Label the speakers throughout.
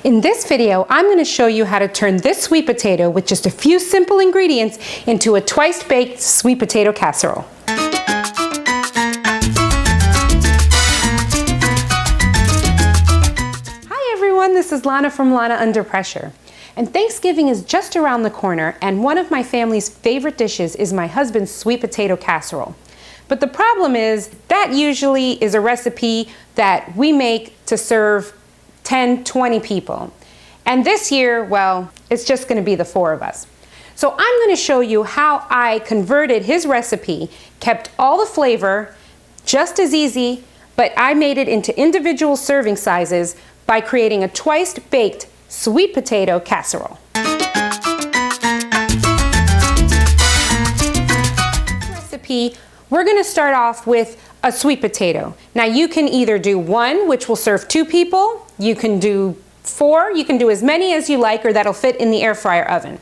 Speaker 1: In this video, I'm going to show you how to turn this sweet potato with just a few simple ingredients into a twice-baked sweet potato casserole. Hi everyone, this is Lana from Lana Under Pressure. And Thanksgiving is just around the corner, and one of my family's favorite dishes is my husband's sweet potato casserole. But the problem is that usually is a recipe that we make to serve 10, 20 people. And this year, well, it's just going to be the 4 of us. So I'm going to show you how I converted his recipe, kept all the flavor, just as easy, but I made it into individual serving sizes by creating a twice-baked sweet potato casserole. Recipe. We're going to start off with a sweet potato. Now you can either do 1, which will serve 2 people, you can do 4, you can do as many as you like, or that'll fit in the air fryer oven.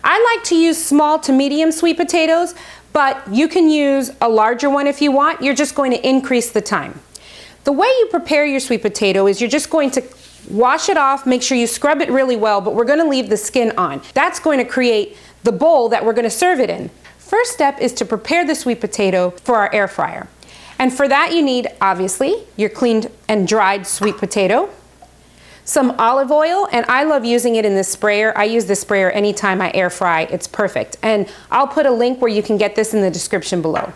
Speaker 1: I like to use small to medium sweet potatoes, but you can use a larger one if you want. You're just going to increase the time. The way you prepare your sweet potato is you're just going to wash it off, make sure you scrub it really well, but we're going to leave the skin on. That's going to create the bowl that we're going to serve it in. First step is to prepare the sweet potato for our air fryer. And for that you need, obviously, your cleaned and dried sweet potato, some olive oil, and I love using it in this sprayer. I use this sprayer anytime I air fry. It's perfect. And I'll put a link where you can get this in the description below.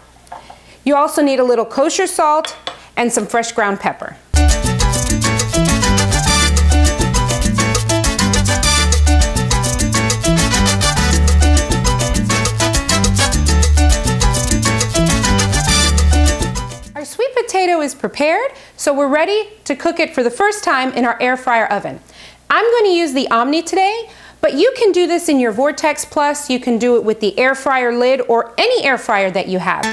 Speaker 1: You also need a little kosher salt and some fresh ground pepper. Our sweet potato is prepared, so we're ready to cook it for the first time in our air fryer oven. I'm going to use the Omni today, but you can do this in your Vortex Plus, you can do it with the air fryer lid or any air fryer that you have.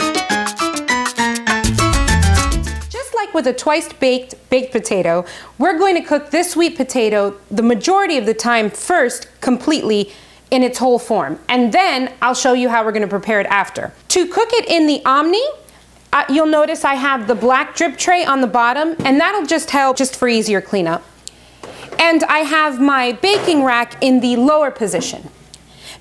Speaker 1: Just like with a twice-baked baked potato, we're going to cook this sweet potato the majority of the time first completely in its whole form, and then I'll show you how we're going to prepare it after. To cook it in the Omni, you'll notice I have the black drip tray on the bottom, and that'll just help just for easier cleanup. And I have my baking rack in the lower position.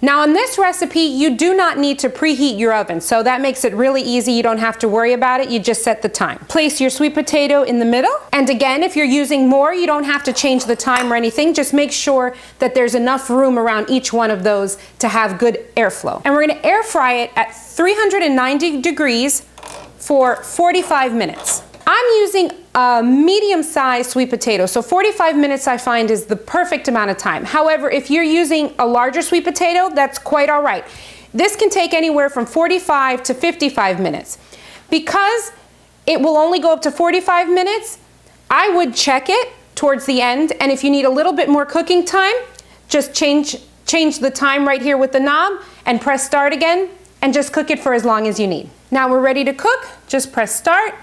Speaker 1: Now in this recipe, you do not need to preheat your oven, so that makes it really easy. You don't have to worry about it. You just set the time. Place your sweet potato in the middle. And again, if you're using more, you don't have to change the time or anything. Just make sure that there's enough room around each one of those to have good airflow. And we're going to air fry it at 390 degrees for 45 minutes. I'm using a medium-sized sweet potato, so 45 minutes I find is the perfect amount of time. However, if you're using a larger sweet potato, that's quite all right. This can take anywhere from 45 to 55 minutes. Because it will only go up to 45 minutes, I would check it towards the end, and if you need a little bit more cooking time, just change the time right here with the knob and press start again, and just cook it for as long as you need. Now we're ready to cook, just press start.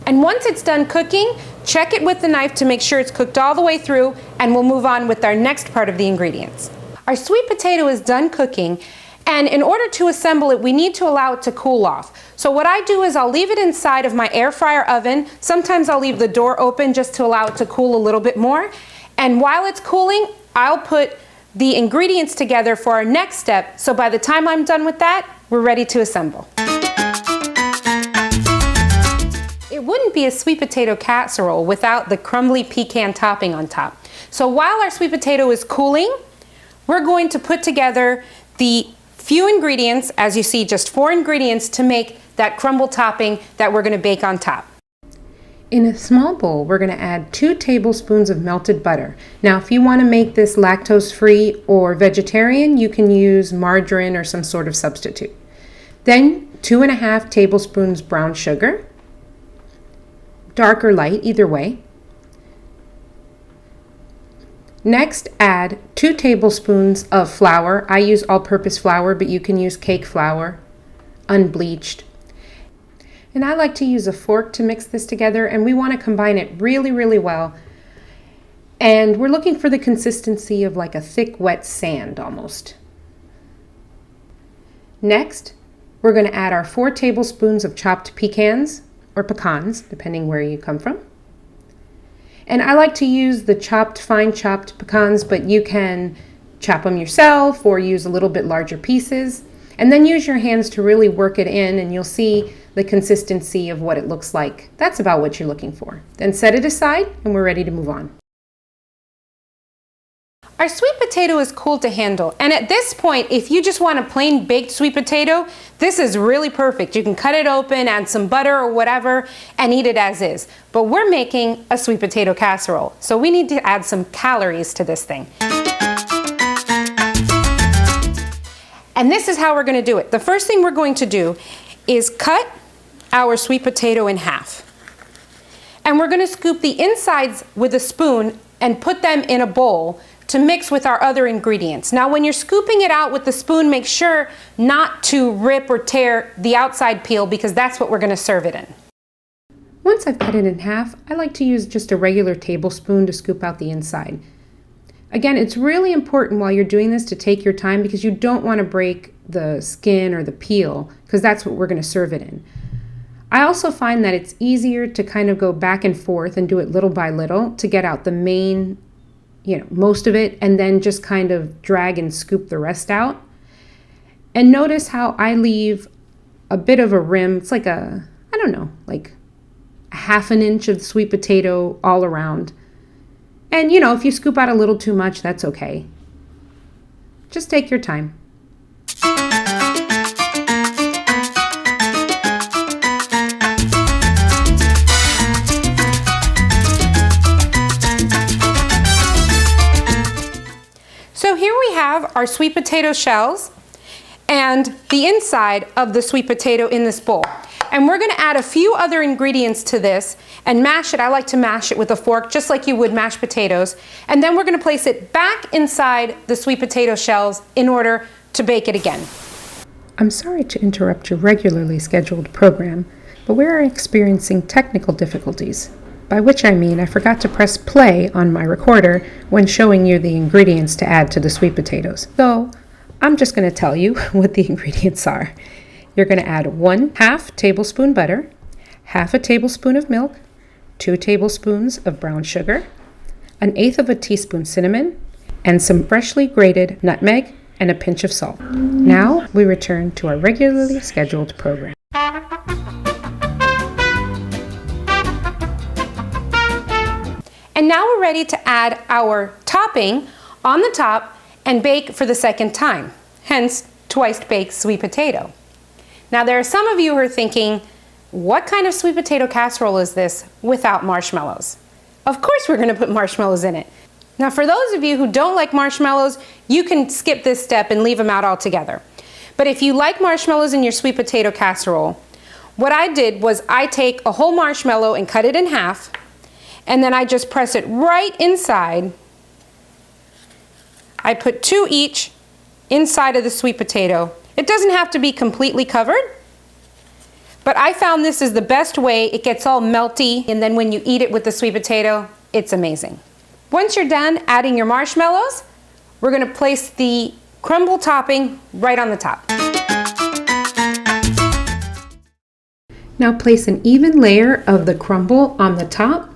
Speaker 1: And once it's done cooking, check it with the knife to make sure it's cooked all the way through, and we'll move on with our next part of the ingredients. Our sweet potato is done cooking, and in order to assemble it, we need to allow it to cool off. So what I do is I'll leave it inside of my air fryer oven. Sometimes I'll leave the door open just to allow it to cool a little bit more. And while it's cooling, I'll put the ingredients together for our next step, so by the time I'm done with that, we're ready to assemble. It wouldn't be a sweet potato casserole without the crumbly pecan topping on top. So while our sweet potato is cooling, we're going to put together the few ingredients, as you see, just 4 ingredients to make that crumble topping that we're going to bake on top. In a small bowl, we're going to add 2 tablespoons of melted butter. Now, if you want to make this lactose-free or vegetarian, you can use margarine or some sort of substitute. Then 2.5 tablespoons brown sugar, dark or light, either way. Next, add 2 tablespoons of flour. I use all-purpose flour, but you can use cake flour, unbleached. And I like to use a fork to mix this together, and we want to combine it really, really well. And we're looking for the consistency of like a thick, wet sand almost. Next, we're going to add our 4 tablespoons of chopped pecans, or pecans, depending where you come from. And I like to use the fine chopped pecans, but you can chop them yourself or use a little bit larger pieces. And then use your hands to really work it in, and you'll see the consistency of what it looks like. That's about what you're looking for. Then set it aside and we're ready to move on. Our sweet potato is cool to handle, and at this point, if you just want a plain baked sweet potato, this is really perfect. You can cut it open, add some butter or whatever, and eat it as is. But we're making a sweet potato casserole, so we need to add some calories to this thing. And this is how we're going to do it. The first thing we're going to do is cut our sweet potato in half. And we're going to scoop the insides with a spoon and put them in a bowl to mix with our other ingredients. Now when you're scooping it out with the spoon, make sure not to rip or tear the outside peel, because that's what we're going to serve it in. Once I've cut it in half, I like to use just a regular tablespoon to scoop out the inside. Again, it's really important while you're doing this to take your time, because you don't want to break the skin or the peel, because that's what we're going to serve it in. I also find that it's easier to kind of go back and forth and do it little by little to get out the main, most of it, and then just kind of drag and scoop the rest out. And notice how I leave a bit of a rim. It's like like a half an inch of sweet potato all around. And if you scoop out a little too much, that's okay. Just take your time. So here we have our sweet potato shells and the inside of the sweet potato in this bowl. And we're going to add a few other ingredients to this and mash it. I like to mash it with a fork, just like you would mashed potatoes. And then we're going to place it back inside the sweet potato shells in order to bake it again. I'm sorry to interrupt your regularly scheduled program, but we are experiencing technical difficulties. By which I mean I forgot to press play on my recorder when showing you the ingredients to add to the sweet potatoes. So I'm just going to tell you what the ingredients are. You're going to add 1/2 tablespoon butter, 1/2 tablespoon of milk, 2 tablespoons of brown sugar, 1/8 teaspoon cinnamon, and some freshly grated nutmeg and a pinch of salt. Now we return to our regularly scheduled program. And now we're ready to add our topping on the top and bake for the second time, hence twice baked sweet potato. Now there are some of you who are thinking, what kind of sweet potato casserole is this without marshmallows? Of course we're going to put marshmallows in it. Now for those of you who don't like marshmallows, you can skip this step and leave them out altogether. But if you like marshmallows in your sweet potato casserole, what I did was I take a whole marshmallow and cut it in half, and then I just press it right inside. I put 2 each inside of the sweet potato. It doesn't have to be completely covered, but I found this is the best way. It gets all melty, and then when you eat it with the sweet potato, it's amazing. Once you're done adding your marshmallows, we're going to place the crumble topping right on the top. Now place an even layer of the crumble on the top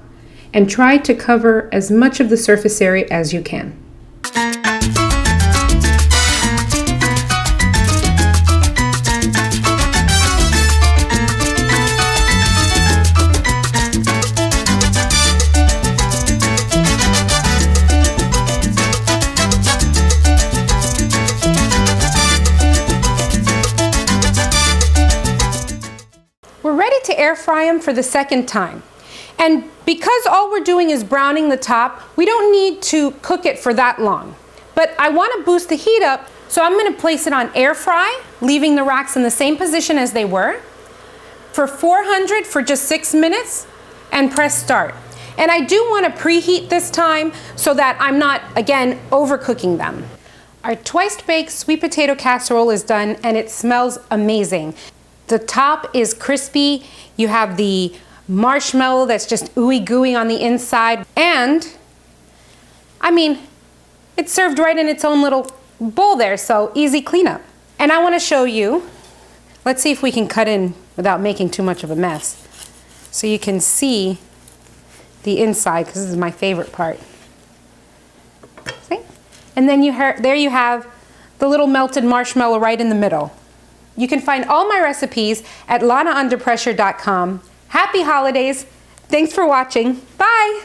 Speaker 1: and try to cover as much of the surface area as you can. We're ready to air fry them for the second time. And because all we're doing is browning the top, we don't need to cook it for that long. But I want to boost the heat up, so I'm going to place it on air fry, leaving the racks in the same position as they were, for 400 for just 6 minutes, and press start. And I do want to preheat this time so that I'm not, again, overcooking them. Our twice baked sweet potato casserole is done, and it smells amazing. The top is crispy. You have the marshmallow that's just ooey gooey on the inside. And, I mean, it's served right in its own little bowl there, so easy cleanup. And I want to show you, let's see if we can cut in without making too much of a mess. So you can see the inside because this is my favorite part. See? And then there you have the little melted marshmallow right in the middle. You can find all my recipes at lanaunderpressure.com. Happy holidays. Thanks for watching. Bye.